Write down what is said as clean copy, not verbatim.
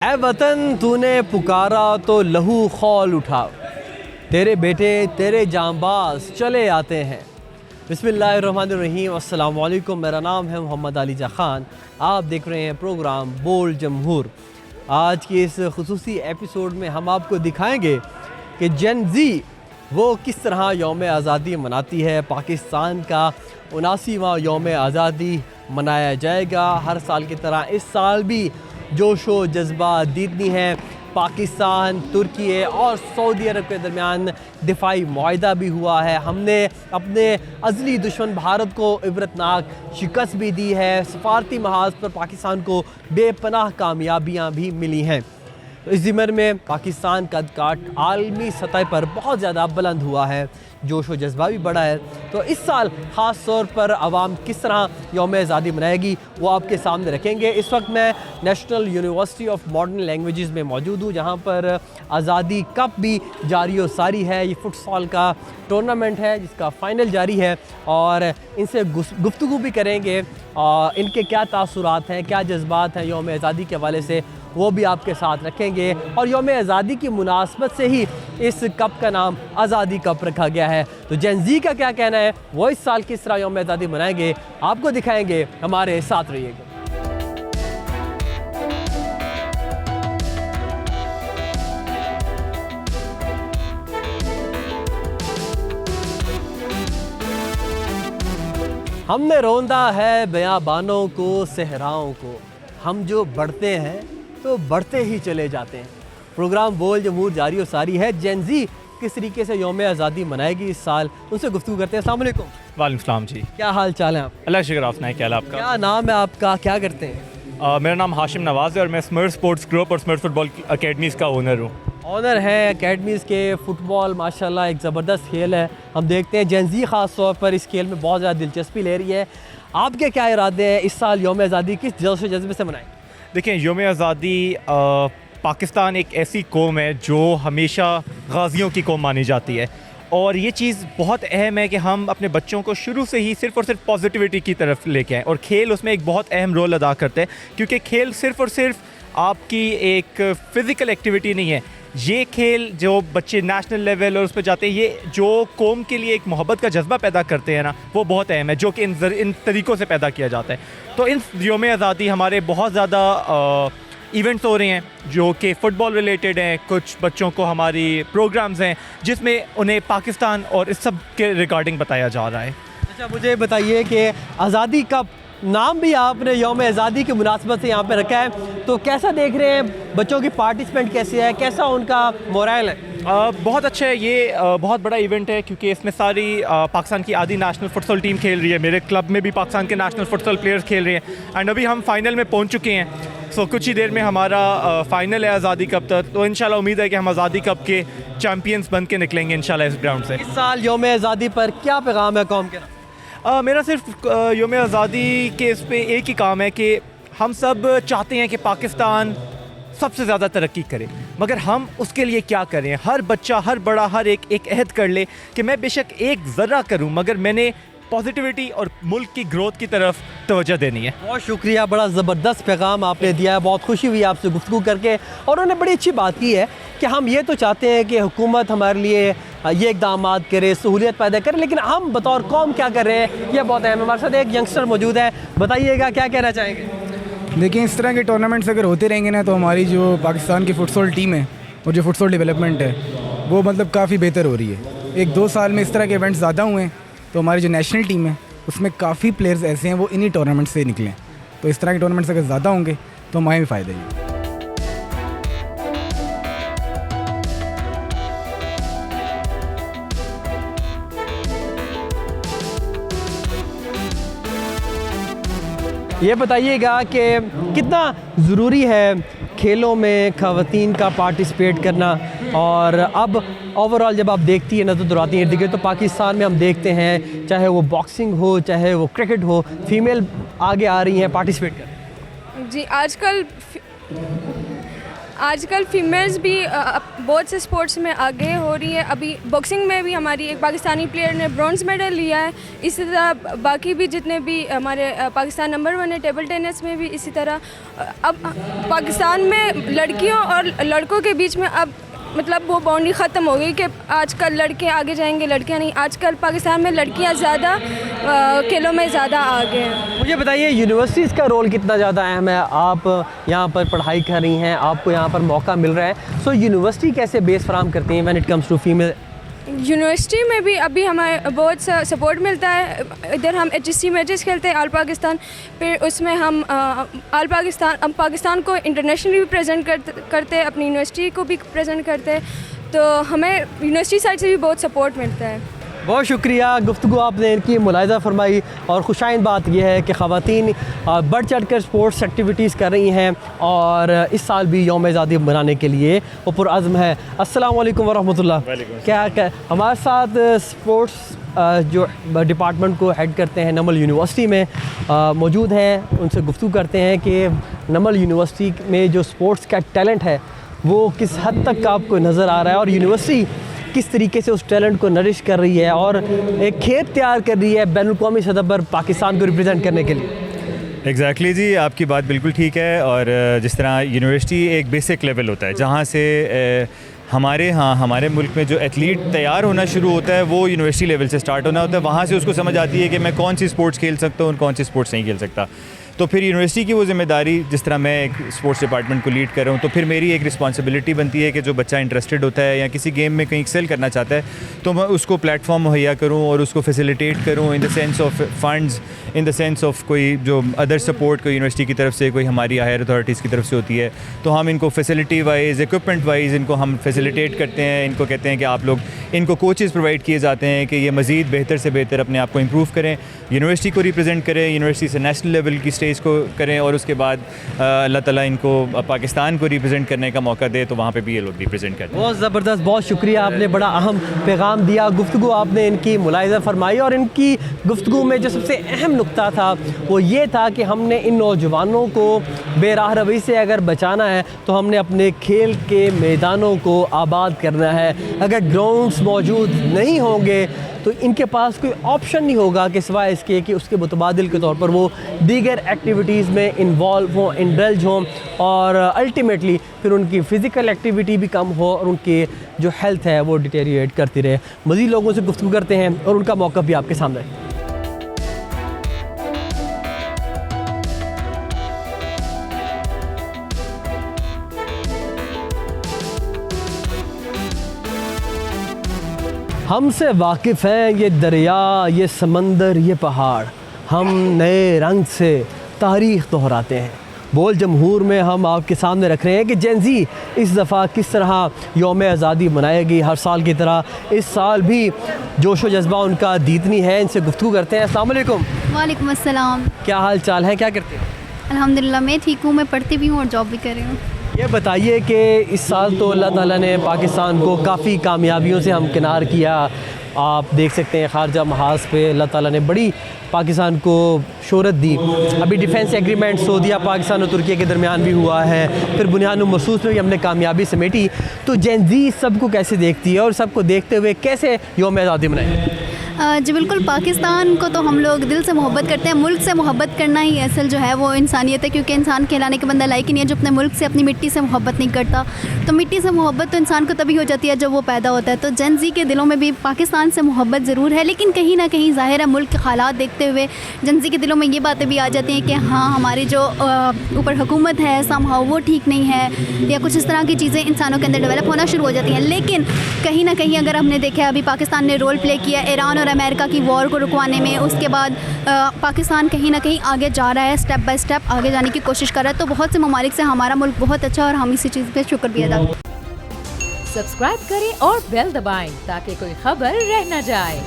ऐ वतन तूने पुकारा तो लहू खौल उठा, तेरे बेटे तेरे जांबाज चले आते हैं। बिस्मिल्लाहिर्रहमानिर्रहीम, अस्सलाम वालेकुम। मेरा नाम है मोहम्मद अली खान। आप देख रहे हैं प्रोग्राम बोल जमहूर। आज के इस खुसूसी एपिसोड में हम आपको दिखाएंगे कि जेन ज़ी वो किस तरह यौम आज़ादी मनाती है। पाकिस्तान का 79वां यौम आज़ादी मनाया जाएगा हर साल की तरह। इस साल भी जोश व जज्बा दीदनी है। पाकिस्तान, तुर्की और सऊदी अरब के दरमियान दिफाई मुआहिदा भी हुआ है। हमने अपने अज़ली दुश्मन भारत को इबरतनाक शिकस्त भी दी है। सफारती महाज पर पाकिस्तान को बेपनाह कामयाबियाँ भी मिली हैं। तो इस ज़िमन में पाकिस्तान का काट आलमी सतह पर बहुत ज़्यादा बुलंद हुआ है, जोश व जज्बा भी बढ़ा है। तो इस साल ख़ास तौर पर आवाम किस तरह यौम आज़ादी मनाएगी वो आपके सामने रखेंगे। इस वक्त मैं national university of modern languages में मौजूद हूँ, जहाँ पर आज़ादी कप भी जारी व सारी है। ये फुटसॉल का टूर्नामेंट है जिसका फ़ाइनल जारी है और इनसे गुफ्तगू भी करेंगे और इनके क्या तासुरात हैं, क्या जज्बात हैं यौम आज़ादी के हवाले से, वो भी आपके साथ रखेंगे। और यौम आज़ादी की मुनासबत से ही इस कप का नाम आज़ादी कप रखा गया है। तो जेन ज़ी का क्या कहना है, वो इस साल किस तरह यौम आज़ादी मनाएंगे, आपको दिखाएंगे। हमारे साथ रहिएगा। हमने रोंदा है बयाबानों को, सहराओं को, हम जो बढ़ते हैं तो बढ़ते ही चले जाते हैं। प्रोग्राम बोल जमहूर जारी और सारी है। जेन ज़ी किस तरीके से यौम आज़ादी मनाएगी इस साल, उनसे गुफ्तगू करते हैं। अस्सलाम वालेकुम। वालेकुम सलाम जी। क्या हाल चाल है आप? अल्लाह शुक्र, आप सुनाएं क्या हाल है आपका? क्या नाम है आपका, क्या करते हैं? मेरा नाम हाशिम नवाज़ है और मैं स्मर्ट स्पोर्ट्स ग्रुप और स्मर्ट फुटबॉल अकेडमीज़ का ओनर हूँ। ऑनर है अकेडमीज़ के। फ़ुटबॉल माशाल्लाह एक ज़बरदस्त खेल है। हम देखते हैं जेन ज़ी ख़ास तौर पर इस खेल में बहुत ज़्यादा दिलचस्पी ले रही है। आपके क्या इरादे हैं, इस साल यौम आज़ादी किस जोश व जज्बे से मनाएं? देखें, यौम आज़ादी पाकिस्तान एक ऐसी कौम है जो हमेशा गाज़ियों की कौम मानी जाती है और ये चीज़ बहुत अहम है कि हम अपने बच्चों को शुरू से ही सिर्फ़ और सिर्फ पॉजिटिविटी की तरफ लेके आएँ। और खेल उसमें एक बहुत अहम रोल अदा करते हैं, क्योंकि खेल सिर्फ़ और सिर्फ आपकी एक फ़िज़िकल एक्टिविटी नहीं है। ये खेल जो बच्चे नेशनल लेवल और उस पर जाते हैं, ये जो कौम के लिए एक मोहब्बत का जज्बा पैदा करते हैं ना, वो बहुत अहम है, जो कि इन तरीक़ों से पैदा किया जाता है। तो इन यौम आज़ादी हमारे बहुत ज़्यादा इवेंट्स हो रहे हैं जो कि फ़ुटबॉल रिलेटेड हैं। कुछ बच्चों को हमारी प्रोग्राम्स हैं जिसमें उन्हें पाकिस्तान और इस सब के रिगार्डिंग बताया जा रहा है। अच्छा, मुझे बताइए कि आज़ादी कप नाम भी आपने यौम आज़ादी की मुनासबत से यहाँ पे रखा है, तो कैसा देख रहे हैं, बच्चों की पार्टिसिपेंट कैसे है, कैसा उनका मोरल है? बहुत अच्छा है। ये बहुत बड़ा इवेंट है क्योंकि इसमें सारी पाकिस्तान की आधी नेशनल फुटसॉल टीम खेल रही है। मेरे क्लब में भी पाकिस्तान के नेशनल फुटसॉल प्लेयर्स खेल रहे हैं एंड अभी हम फाइनल में पहुंच चुके हैं। सो कुछ ही देर में हमारा फाइनल है आज़ादी कप तक। तो इंशाल्लाह उम्मीद है कि हम आज़ादी कप के चैम्पियंस बन के निकलेंगे इंशाल्लाह इस ग्राउंड से। इस साल यौम आज़ादी पर क्या पैगाम है कौम के? मेरा सिर्फ यौम आज़ादी के इस पे एक ही काम है कि हम सब चाहते हैं कि पाकिस्तान सबसे ज़्यादा तरक्की करे, मगर हम उसके लिए क्या करें? हर बच्चा, हर बड़ा, हर एक अहद कर ले कि मैं बेशक एक ज़र्रा करूं, मगर मैंने पॉजिटिविटी और मुल्क की ग्रोथ की तरफ तवज्जो देनी है। बहुत शुक्रिया, बड़ा ज़बरदस्त पैगाम आपने दिया है। बहुत खुशी हुई आपसे गुफ्तगू करके। और उन्होंने बड़ी अच्छी बात की है कि हम ये तो चाहते हैं कि हुकूमत हमारे लिए ये इक़दाम करे, सहूलियत पैदा करे, लेकिन हम बतौर कौम क्या कर रहे हैं, ये बहुत अहम है। हमारे साथ एक यंगस्टर मौजूद है, बताइएगा क्या कहना चाहेंगे? देखिए, इस तरह के टूर्नामेंट्स अगर होते रहेंगे ना, तो हमारी जो पाकिस्तान की फुटसॉल टीम है और जो फुटसॉल डेवलपमेंट है वो मतलब काफ़ी बेहतर हो रही है। 1-2 साल में इस तरह के इवेंट्स ज़्यादा हुए हैं, तो हमारी जो नेशनल टीम है उसमें काफ़ी प्लेयर्स ऐसे हैं वो इन्हीं टूर्नामेंट से निकले। तो इस तरह के टूर्नामेंट्स अगर ज़्यादा होंगे तो हमारे भी फ़ायदा ही। ये बताइएगा कि कितना ज़रूरी है खेलों में ख़वातीन का पार्टिसिपेट करना। और अब ओवरऑल जब आप देखती है नज़र दुराती इर्द गिर्द, तो पाकिस्तान में हम देखते हैं चाहे वो बॉक्सिंग हो, चाहे वो क्रिकेट हो, फीमेल आगे आ रही हैं पार्टिसिपेट कर। जी, आजकल आजकल फीमेल्स भी बहुत से स्पोर्ट्स में आगे हो रही है। अभी बॉक्सिंग में भी हमारी एक पाकिस्तानी प्लेयर ने ब्रॉन्ज़ मेडल लिया है। इसी तरह बाकी भी जितने भी हमारे पाकिस्तान नंबर 1 है। टेबल टेनिस में भी इसी तरह। अब पाकिस्तान में लड़कियों और लड़कों के बीच में अब मतलब वो बाउंड्री ख़त्म हो गई कि आजकल लड़के आगे जाएंगे, लड़कियां नहीं। आजकल पाकिस्तान में लड़कियां ज़्यादा खेलों में ज़्यादा आगे हैं। मुझे बताइए यूनिवर्सिटीज़ का रोल कितना ज़्यादा अहम है। आप यहाँ पर पढ़ाई कर रही हैं, आपको यहाँ पर मौका मिल रहा है, सो यूनिवर्सिटी कैसे बेस फराहम करती हैं when it comes to female? University में भी अभी हमें बहुत सा सपोर्ट मिलता है। इधर हम HSC मैचेस खेलते हैं ऑल पाकिस्तान, फिर उसमें हम पाकिस्तान को इंटरनेशनली भी प्रेजेंट करते हैं, अपनी यूनिवर्सिटी को भी प्रेजेंट करते हैं। तो हमें यूनिवर्सिटी साइड से भी बहुत सपोर्ट मिलता है। बहुत शुक्रिया, गुफ्तगू आपने इनकी मुलाहिज़ा फरमाई और खुशाइन बात यह है कि ख़वातीन बढ़ चढ़ कर स्पोर्ट्स एक्टिविटीज़ कर रही हैं और इस साल भी यौम आज़ादी मनाने के लिए वो पुरअज़्म है। अस्सलाम वालेकुम वरहमतुल्लाह। क्या हमारे साथ स्पोर्ट्स जो डिपार्टमेंट को हेड करते हैं नमल यूनिवर्सिटी में मौजूद हैं, उनसे गुफ्तगू करते हैं कि नमल यूनिवर्सिटी में जो स्पोर्ट्स का टैलेंट है वो किस हद तक आपको नज़र आ रहा है और यूनिवर्सिटी किस तरीके से उस टैलेंट को नरिश कर रही है और एक खेत तैयार कर रही है बैनुल-अक़वामी सतह पर पाकिस्तान को रिप्रेजेंट करने के लिए। एग्जैक्टली जी, आपकी बात बिल्कुल ठीक है। और जिस तरह यूनिवर्सिटी एक बेसिक लेवल होता है जहाँ से हमारे मुल्क में जो एथलीट तैयार होना शुरू होता है वो यूनिवर्सिटी लेवल से स्टार्ट होना होता है। वहाँ से उसको समझ आती है कि मैं कौन सी स्पोर्ट्स खेल सकता हूँ और कौन सी स्पोर्ट्स नहीं खेल सकता। तो फिर यूनिवर्सिटी की वो ज़िम्मेदारी, जिस तरह मैं एक स्पोर्ट्स डिपार्टमेंट को लीड कर रहा हूँ, तो फिर मेरी एक रिस्पॉन्सिबिलिटी बनती है कि जो बच्चा इंटरेस्टेड होता है या किसी गेम में कहीं एक्सेल करना चाहता है तो मैं उसको प्लेटफॉर्म मुहैया करूँ और उसको फैसिलिटेट करूँ in the sense of funds, in the sense of कोई जो अदर सपोर्ट कोई यूनिवर्सिटी की तरफ से, कोई हमारी हायर अथॉरिटीज़ की तरफ से होती है, तो हम इनको फैसिलिटी वाइज, इक्विपमेंट वाइज इनको हम फैसिलिटेट करते हैं। इनको कहते हैं कि आप लोग, इनको कोचेज़ प्रोवाइड किए जाते हैं कि ये मज़ीद बेहतर से बेहतर अपने आप को इम्प्रूव करें, यूनिवर्सिटी को रिप्रेजेंट करें, यूनिवर्सिटी से नेशनल लेवल की स्टेज को करें और उसके बाद अल्लाह ताला इनको पाकिस्तान को रिप्रेजेंट करने का मौका दे तो वहाँ पे भी ये लोग रिप्रेजेंट करते हैं। बहुत ज़बरदस्त, बहुत शुक्रिया, आपने बड़ा अहम पैगाम दिया। गुफ्तगू आपने इनकी मुलाहिज़ा फरमाई और इनकी गुफ्तगू में जो सबसे अहम नुक्ता था वो ये था कि हमने इन नौजवानों को बेराह रवई से अगर बचाना है तो हमने अपने खेल के मैदानों को आबाद करना है। अगर ग्राउंड्स मौजूद नहीं होंगे तो इनके पास कोई ऑप्शन नहीं होगा कि सिवाय इसके कि उसके मुतबादिल के तौर पर वो दीगर एक्टिविटीज़ में इन्वॉल्व हों, इंडल्ज हों और अल्टीमेटली फिर उनकी फ़िज़िकल एक्टिविटी भी कम हो और उनकी जो हेल्थ है वो डिटेरिएट करती रहे। मज़ीद लोगों से गुफ्तगू करते हैं और उनका मौक़िफ़ भी आपके सामने है। हमसे वाकिफ़ हैं ये दरिया, ये समंदर, ये पहाड़, हम नए रंग से तारीख़ दोहराते हैं। बोल जमहूर में हम आपके सामने रख रहे हैं कि जेन ज़ी इस दफ़ा किस तरह यौम आज़ादी मनाएगी। हर साल की तरह इस साल भी जोश व जज्बा उनका दीदनी है। इनसे गुफ्तगू करते हैं। अस्सलाम वालेकुम। वालेकुम अस्सलाम। क्या हाल चाल है, क्या करते हैं? अल्हम्दुलिल्लाह मैं ठीक हूँ, मैं पढ़ती भी हूँ और जॉब भी कर रही हूँ। ये बताइए कि इस साल तो अल्लाह ताला ने पाकिस्तान को काफ़ी कामयाबियों से हमकिनार किया। आप देख सकते हैं खारजा महाज पे अल्लाह ताला ने बड़ी पाकिस्तान को शोहरत दी। अभी डिफेंस एग्रीमेंट सऊदीया, पाकिस्तान और तुर्की के दरमियान भी हुआ है, फिर बुनियाद महसूस में भी हमने कामयाबी समेटी। तो जेन ज़ी सबको कैसे देखती है और सबको देखते हुए कैसे यौम आज़ादी मनाएं? जी बिल्कुल, पाकिस्तान को तो हम लोग दिल से मोहब्बत करते हैं। मुल्क से मोहब्बत करना ही असल जो है वो इंसानियत है, क्योंकि इंसान कहलाने के बंदा लायक ही नहीं है जो अपने मुल्क से, अपनी मिट्टी से मोहब्बत नहीं करता। तो मिट्टी से मोहब्बत तो इंसान को तभी हो जाती है जब वो पैदा होता है। तो जेन ज़ी के दिलों में भी पाकिस्तान से मोहब्बत ज़रूर है, लेकिन कहीं ना कहीं ज़ाहिर है मुल्क के हालात देखते हुए जेन ज़ी के दिलों में ये बातें भी आ जाती हैं कि हाँ हमारी जो ऊपर हुकूमत है समहाउ वो ठीक नहीं है, या कुछ इस तरह की चीज़ें इंसानों के अंदर डेवलप होना शुरू हो जाती हैं। लेकिन कहीं ना कहीं अगर हमने देखा अभी पाकिस्तान ने रोल प्ले किया ईरान और अमेरिका की वॉर को रुकवाने में, उसके बाद पाकिस्तान कहीं ना कहीं आगे जा रहा है, स्टेप बाय स्टेप आगे जाने की कोशिश कर रहा है। तो बहुत से ममालिक से हमारा मुल्क बहुत अच्छा और हम इसी चीज़ पे शुक्र भी अदा करें। सब्सक्राइब करें और बेल दबाएं ताकि कोई खबर रह न जाए।